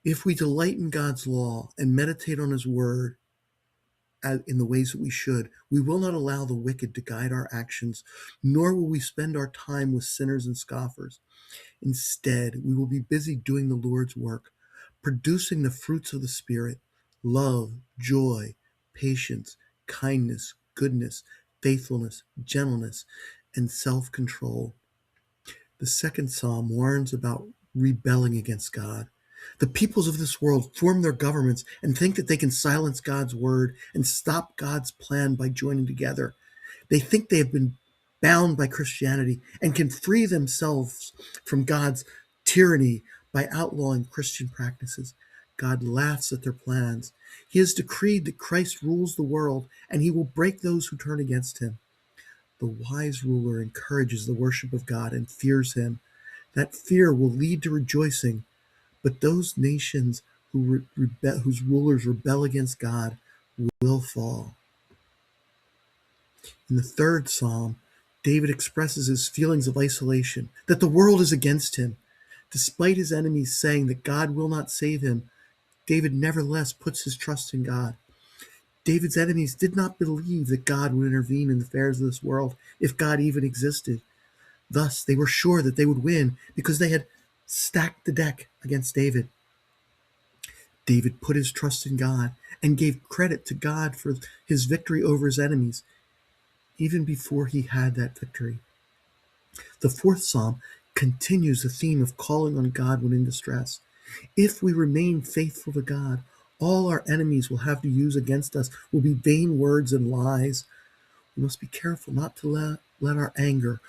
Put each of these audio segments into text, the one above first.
If we delight in God's law and meditate on his word in the ways that we should, we will not allow the wicked to guide our actions, nor will we spend our time with sinners and scoffers. Instead, we will be busy doing the Lord's work, producing the fruits of the Spirit: love, joy, patience, kindness, goodness, faithfulness, gentleness, and self control. The second psalm warns about rebelling against God. The peoples of this world form their governments and think that they can silence God's word and stop God's plan by joining together. They think they have been bound by Christianity and can free themselves from God's tyranny by outlawing Christian practices. God laughs at their plans. He has decreed that Christ rules the world, and he will break those who turn against him. The wise ruler encourages the worship of God and fears him. That fear will lead to rejoicing, but those nations whose rulers rebel against God will fall. In the third psalm, David expresses his feelings of isolation, that the world is against him. Despite his enemies saying that God will not save him, David nevertheless puts his trust in God. David's enemies did not believe that God would intervene in the affairs of this world, if God even existed. Thus, they were sure that they would win because they had stacked the deck against David. David put his trust in God and gave credit to God for his victory over his enemies, even before he had that victory. The fourth psalm continues the theme of calling on God when in distress. If we remain faithful to God, all our enemies will have to use against us will be vain words and lies. We must be careful not to let our anger,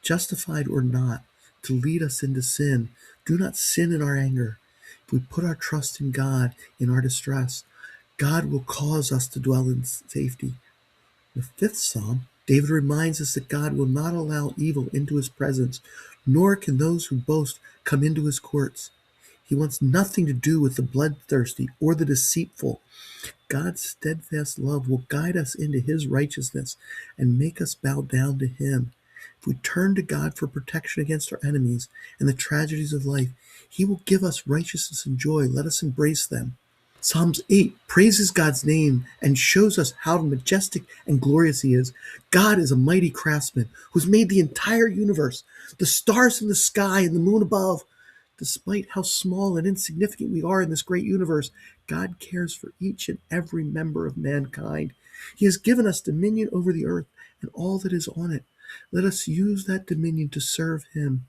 justified or not, to lead us into sin. Do not sin in our anger. If we put our trust in God in our distress, God will cause us to dwell in safety. In the fifth psalm, David reminds us that God will not allow evil into his presence, nor can those who boast come into his courts. He wants nothing to do with the bloodthirsty or the deceitful. God's steadfast love will guide us into his righteousness and make us bow down to him. If we turn to God for protection against our enemies and the tragedies of life, he will give us righteousness and joy. Let us embrace them. Psalms 8 praises God's name and shows us how majestic and glorious he is. God is a mighty craftsman who's made the entire universe, the stars in the sky and the moon above. Despite how small and insignificant we are in this great universe, God cares for each and every member of mankind. He has given us dominion over the earth and all that is on it. Let us use that dominion to serve him.